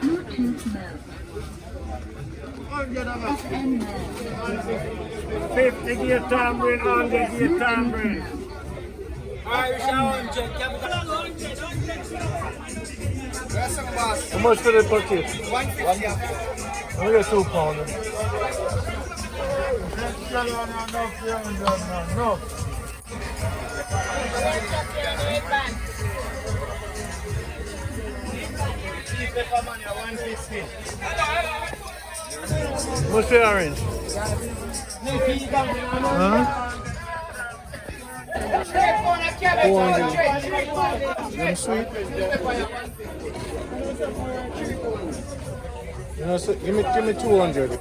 Bluetooth mode. 50 gear tambourine, 100 gear tambourine. Irish 100. How much for the bucket? 150. I'm gonna get 2 pounds. No. What's the orange? Huh? 400. Them sweet? You know, so give me 200.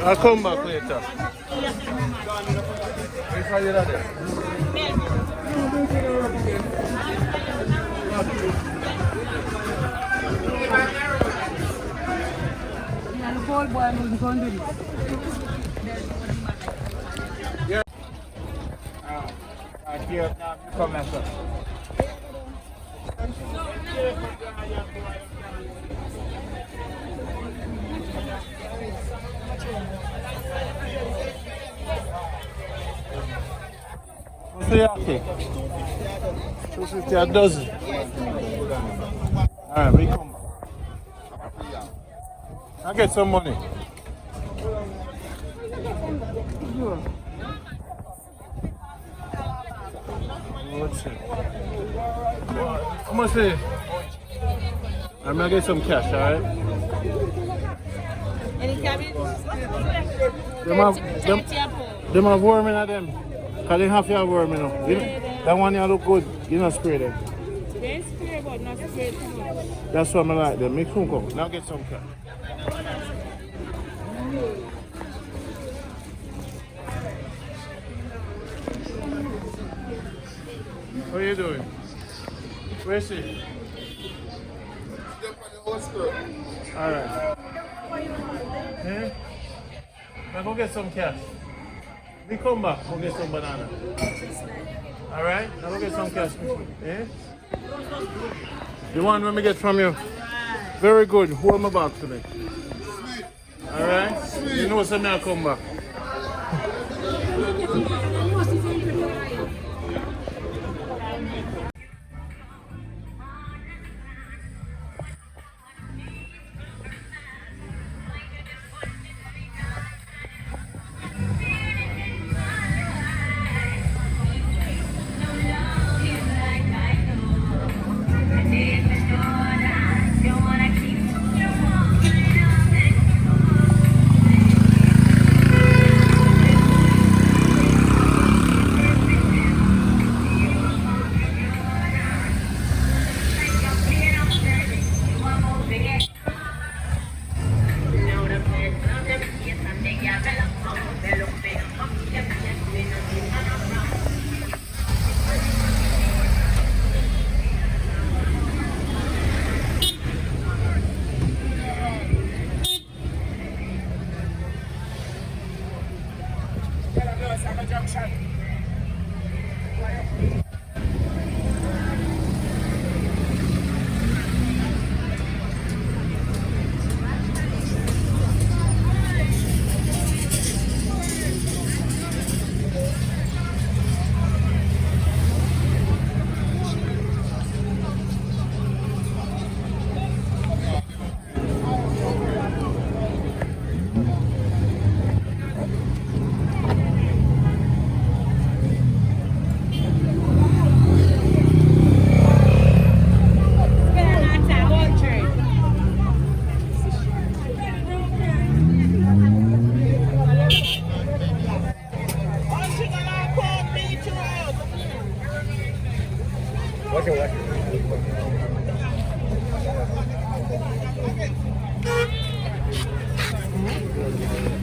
I'll come back later. Which one you there? Yeah. Here, now you come and sir. What's the yaki? 250 a dozen. Alright, we come back. I'll get some money. What's it? How much is it? I'm gonna get some cash, alright? Any cabbage? Them have worm in them. Cause they have your worm, you know. That one you look good. You don't spray them. They spray but not spray too much. That's why I like them. Make some come. Now get some cash. What are you doing? Where is he? Alright. Eh? Now go get some cash. We come back, go get some banana. Alright? Now go get some cash. Eh? The one when we get from you. Very good. Hold my back to me. Alright? You know something, I'll come back.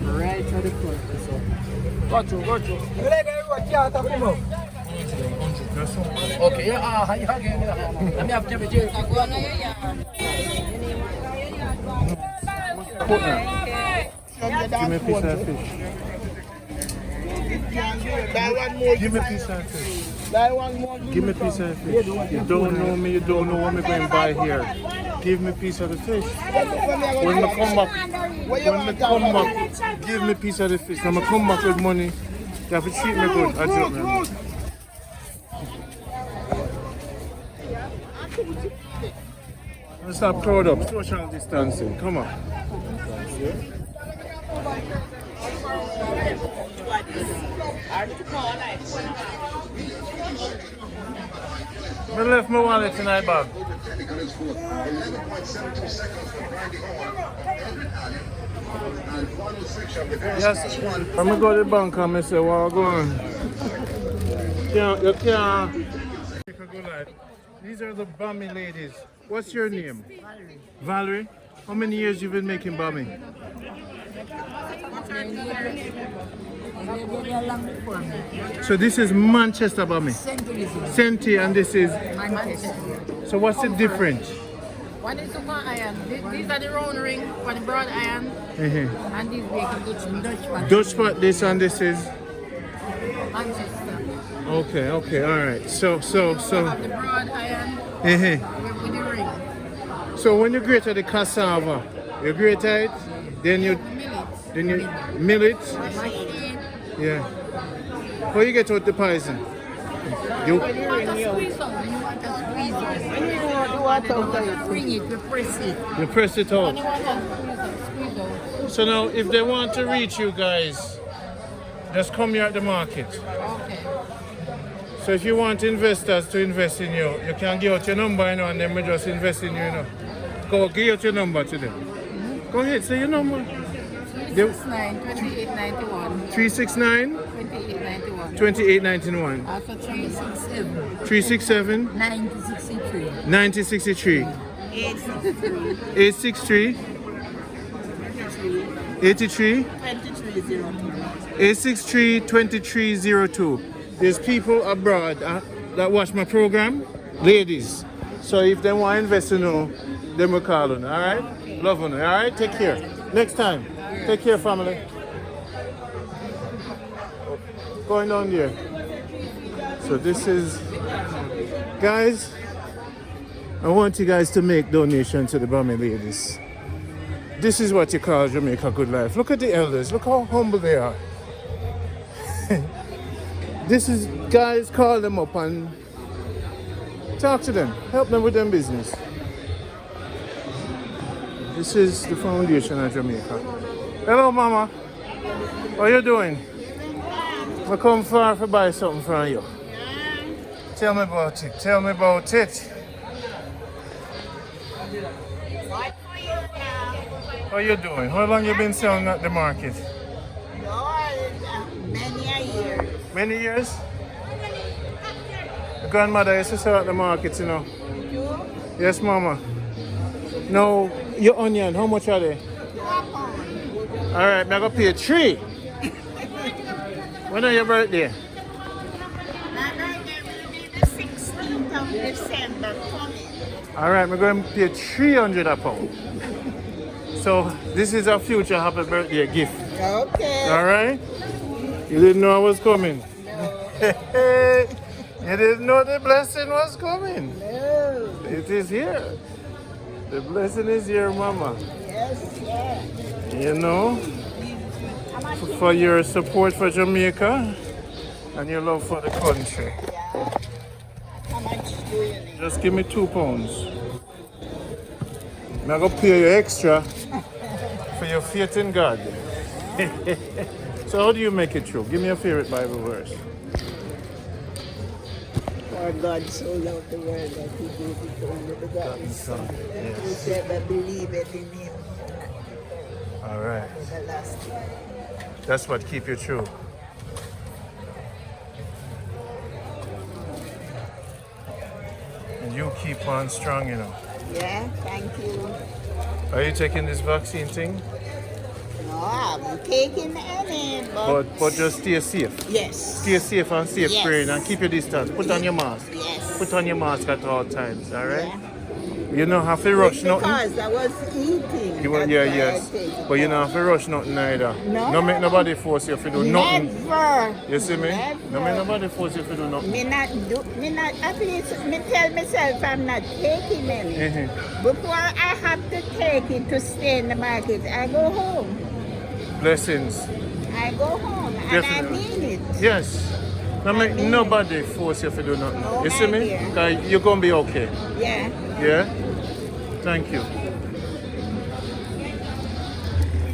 Right at the front. So. Go through. Okay, yeah, let me have Jamaican. Give me a piece of fish. Buy one more. Give me a piece of fish. Buy one more. Give me a piece of fish. You don't know me, you don't know what I'm going to buy here. Give me a piece of the fish. When I come back, give me a piece of the fish. When I come back with money, you have to treat me good. I do it. Let's stop crowd up. Social distancing. Come on. I left my wallet in my bag. Yes, I'm going to go to the bank and I say, where are you going? You can't. Jamaica Good Life. These are the Bammy ladies. What's your name? Valerie. How many years you been making Bammy? So this is Manchester Bammy. Senti, and this is Manchester. So what's the difference? One is super iron. These are the round ring for the broad iron. And these bacon Dutch pot. Dutch pot, this and this is. Manchester. Okay, all right. So. Have the broad iron with the ring. So when you grate the cassava, you grate it, then you mill it. Machine. Yeah. How you get out the poison? You You want to squeeze out. You want to squeeze out. You want to bring it, you press it. you press it out. You want to squeeze out. So now if they want to reach you guys, just come here at the market. Okay. So if you want investors to invest in you, you can give out your number, and then we just invest in you, Go give out your number to them. Go ahead, say your number. 369 2891. 369 2891. 2891. After 367 367 9063. 9063 863 863 83 2302. 863 2302. There's people abroad that watch my program, ladies. So if they want to invest in you, they will call on. All right? Love on. All right? Take care. Next time. Take care, family. Going on there. So this is, guys, I want you guys to make donation to the Bammy ladies. This is what you call Jamaica Good Life. Look at the elders. Look how humble they are. This is, guys, call them up and talk to them. Help them with their business. This is the foundation of Jamaica. Hello, Mama. What are you doing? I come far to buy something from you. Tell me about it. Tell me about it. How are you doing? How long you been selling at the market? Many years. Many years? Your grandmother used to sell at the market, You? Yes, Mama. No, your onion, how much are they? All right, I'm going to pay 3. When are your birthday? My birthday will be the 16th of December coming. All right, we're going to pay 300 a pound. So this is a future happy birthday gift. Okay. All right? You didn't know I was coming. You didn't know the blessing was coming. No. It is here. The blessing is here, Mama. Yes, yes. You know, for your support for Jamaica and your love for the country. Yeah. How much do you need? Just give me 2 pounds. I'm going to pay you extra for your faith in God. So how do you make it true? Give me your favorite Bible verse. For God so loved the world that he gave his only begotten Son. Whosoever believeth in him All right. everlasting. That's what keep you true. And you keep on strong, Yeah, thank you. Are you taking this vaccine thing? No, I'm taking any, But just stay safe. yes. Stay safe and safe Yes. praying and keep your distance. Put on your mask. Yes. Put on your mask at all times, alright? Yeah. You don't have to rush nothing. Because I was eating. You want, that's yeah, why I yes. take it But you out. don't have to rush nothing either. No. Don't make nobody force you to do nothing. Never. You see me? Never. Don't make nobody force you to do nothing. At least me tell myself I'm not taking any. Mhm. Before I have to take it to stay in the market, I go home. Blessings. I go home and Definitely. I mean it. Yes. Don't make mean nobody force you to do nothing. No, You see my me? dear. Because you're going to be okay. Yeah. Yeah? Thank you.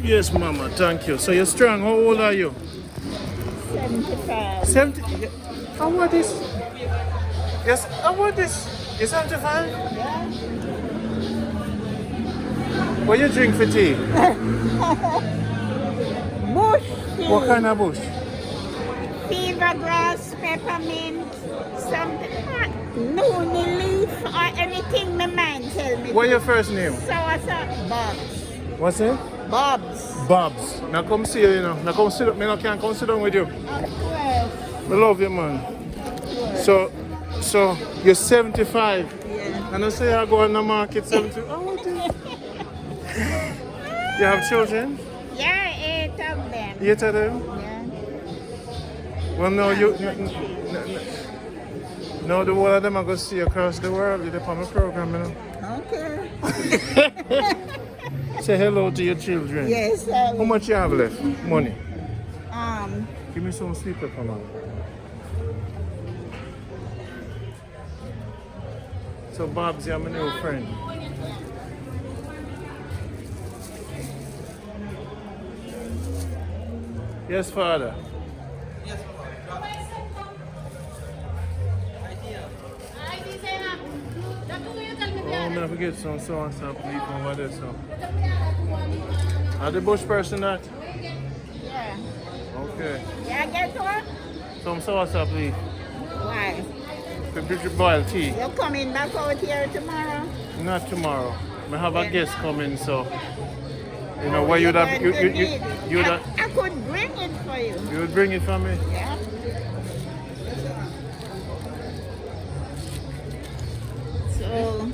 Yes, Mama. Thank you. So you're strong. How old are you? 75. 70. How old is? Yes. How old is? You're 75? Yeah. What you drink for tea? Bush tea. What kind of bush? Fever grass, peppermint, something. Noonie leaf or anything my mind tell me. What's your first name? Soursop. Bobs. What's it? Bobs. Bobs. Now come see you, Now come sit up. I can't come sit down with you. Of course. I love you, man. So you're 75. Yeah. And I say I go on the market 70. Oh, what is You have children? Yeah, 8 of them. 8 of them? Yeah. Well, no, no, the whole of them are going to see across the world. You're on my program, Okay. Say hello to your children. Yes, I How will. much you have left? Money. Um, Give me some sweet pepper, man. So, Bob's, you're my new friend. Yes, Father. Oh, I'm gonna forget some so and so leaf over there. So, are the bush person that? yeah. Okay. Yeah, get one? Some sauce leaf. Why? The boiled tea. You're coming back out here tomorrow? Not tomorrow. I have a guest coming, so you know where you'd have you'd have, I could bring it for you. you would bring it for me. Yeah. So,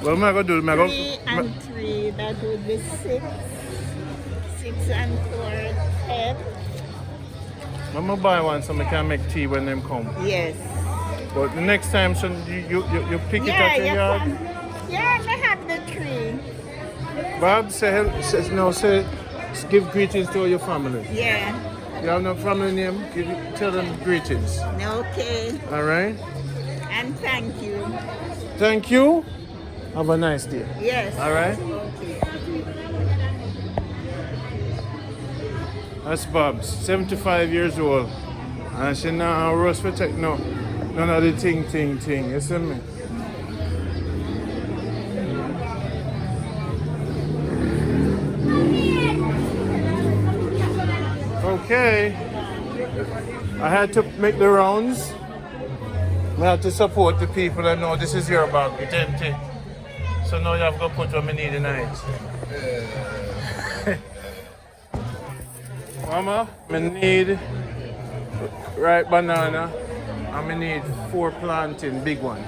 Well, I'm gonna do. 3 and 3, that would be 6. 6 and 4, 10. I'm gonna buy one so I can make tea when them come. Yes. But the next time, so you pick it Yeah, at your you yard. can. Yeah, I have the 3. Bob, say give greetings to all your family. Yeah. You have no family name? Tell them greetings. Okay. All right. And thank you. Thank you. Have a nice day. Yes. All right. Okay. That's Bob's, 75 years old. And she now roast protect none of the thing. You see me? Okay. I had to make the rounds. I had to support the people and know this is your bag, it's empty. So now you have to put what I need tonight. Mama, I need ripe banana and I need 4 plantain, big one.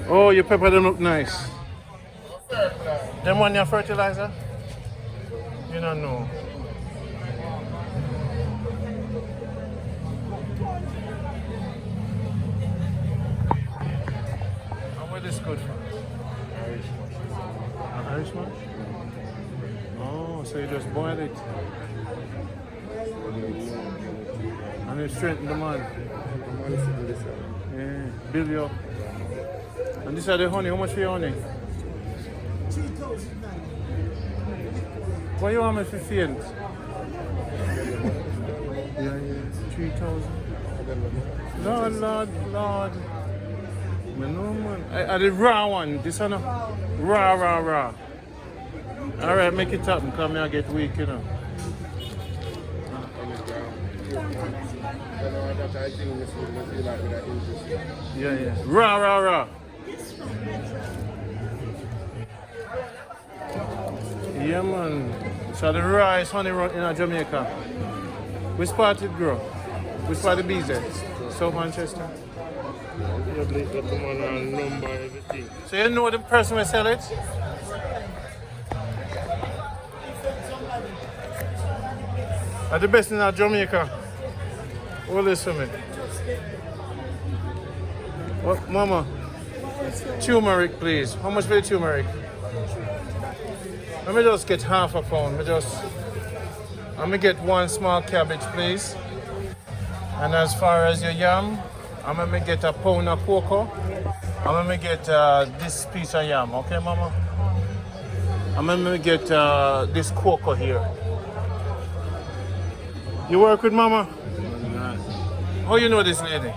Oh, your pepper them look nice. Them one your fertilizer? You don't know. And where this good from? Irish mash? Oh, so you just boil it. And it strengthen the man. Yeah, build you up. And this are the honey. How much for your honey? 3,000. What you want me for faint? Yeah, 3,000. Lord. I know, man. I the raw one. This one, raw. All right, make it happen. Come here, I get weak, you know. Yeah. Raw. So the rice, honey run in Jamaica. Which part it grow? Which part the bees there? South Manchester. Number, everything. So you know the person will sell it? Are the best in Jamaica? Hold this for me. What, Mama? Turmeric, please. How much for the turmeric? Let me just get half a pound. Let me get one small cabbage, please. And as far as your yam, I'm gonna get a pound of coco. I'm gonna get this piece of yam, okay, Mama? I'm gonna get this coco here. You work with Mama? How you know this lady?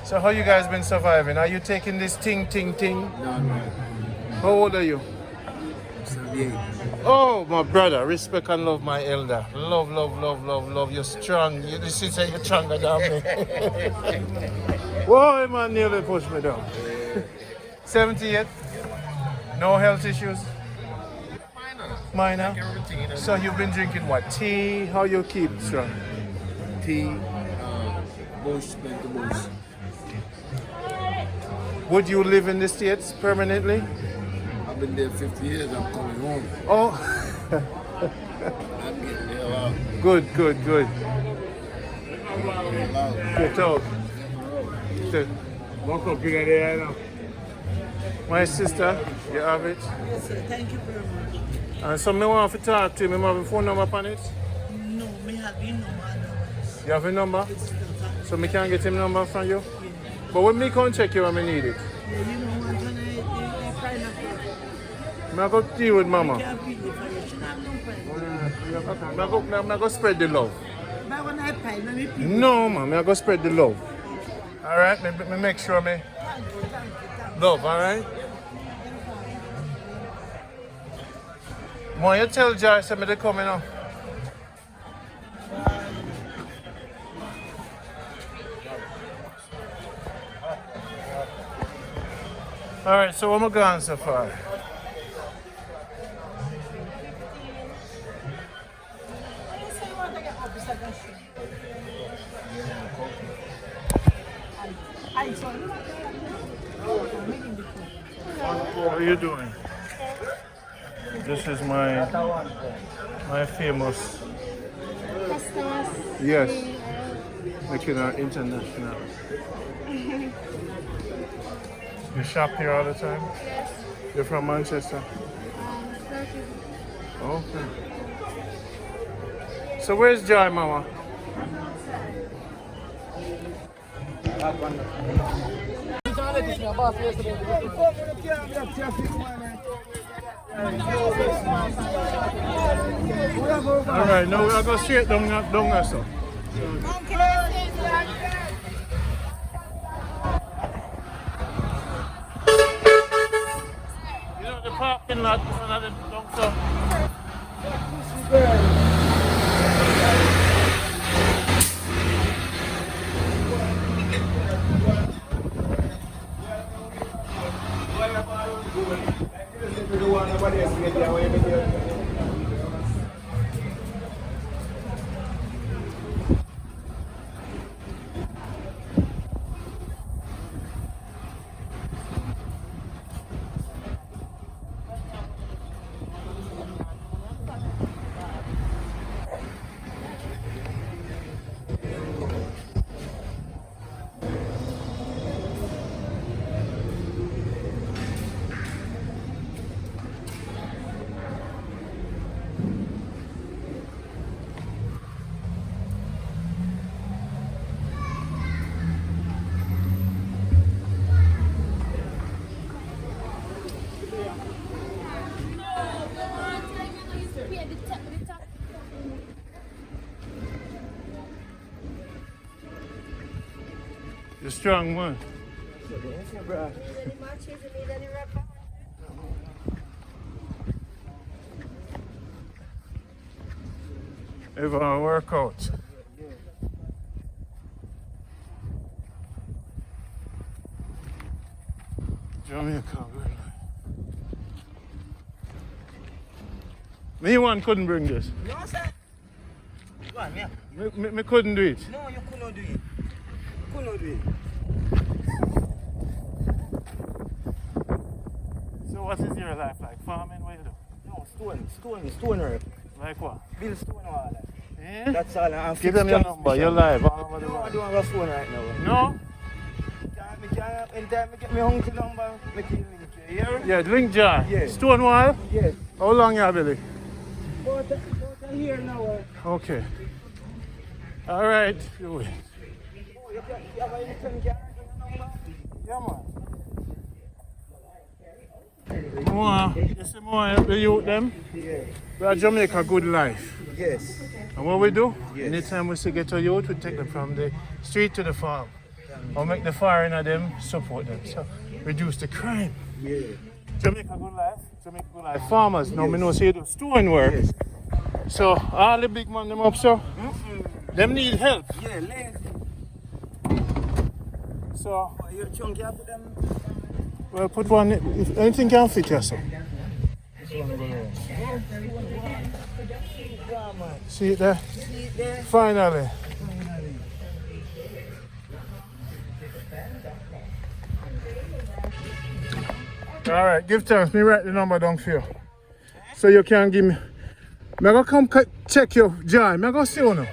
So how you guys been surviving? Are you taking this ting? No. How old are you? 78. Oh, my brother, respect and love my elder. Love. You're strong. You see, say you're stronger than me. Whoa, man, nearly pushed me down. 78? No health issues? Minor. So you've been drinking what? Tea? How you keep strong? Tea, bush, spent the bush. Would you live in the States permanently? I've been there 50 years, I'm coming home. Oh. I'm getting the hell out. Good. Getting the hell out. Get out. Good. Walk up in there now. My sister, you have it? Yes, sir. Thank you very much. And so me want to talk to you. Me have a phone number on it? No, me have your number. You have a number? So me can get him number from you? But when me come check you when me need it. Yeah, you know what, when I find out, Me I go deal with Mama. I can't beat it for you. She have no problem. Me I go spread the love. But when I pay, let me pay. No, man. Me I go spread the love. Alright? Me make sure me love, alright? Why you tell Joyce that me they coming up? Alright, so where am I going so far? What are you doing? This is my famous Customers. yes, making our international. You shop here all the time? Yes. You're from Manchester? Turkey. Okay. So where's Joy, Mama? All right, now we'll go straight down there, so. You know the parking lot in front of the down, You're strong one. If I work out. Jamaica Good Life. Me one couldn't bring this. No, sir. Go on, yeah. Me couldn't do it. No, you could not do it. Could not do it. So what is your life like? Farming, what you do? No, stone work. Like what? Build stone wall. Eh? That's all. And Give them your fix number, your life. all over the No, I world. don't have a phone right now. No? Anytime I get my hungry number, make it link. You hear me? Yeah, link jar. Yeah. Stonewall? Yes. How long you have, Billy? But here now. Okay. All right. Do it. You have anything you can Yeah, man. More, you see more help the youth them? Yeah. We are Jamaica Good Life. Yes. And what we do? Yes. Anytime we see get a youth, we take them from the street to the farm. Or make the foreigner them support them. So reduce the crime. Yeah. Jamaica Good Life. Jamaica Good Life. Farmers, now me know say you do stone work. Yes. So all the big man them up so them need help. Yeah, lazy. So You're chunky after them. well put one if anything can fit yourself. See it there? Finally. All right, give thanks. Me write the number down for you. So you can give me. I'm going to come check your jar. I'm going to see you now.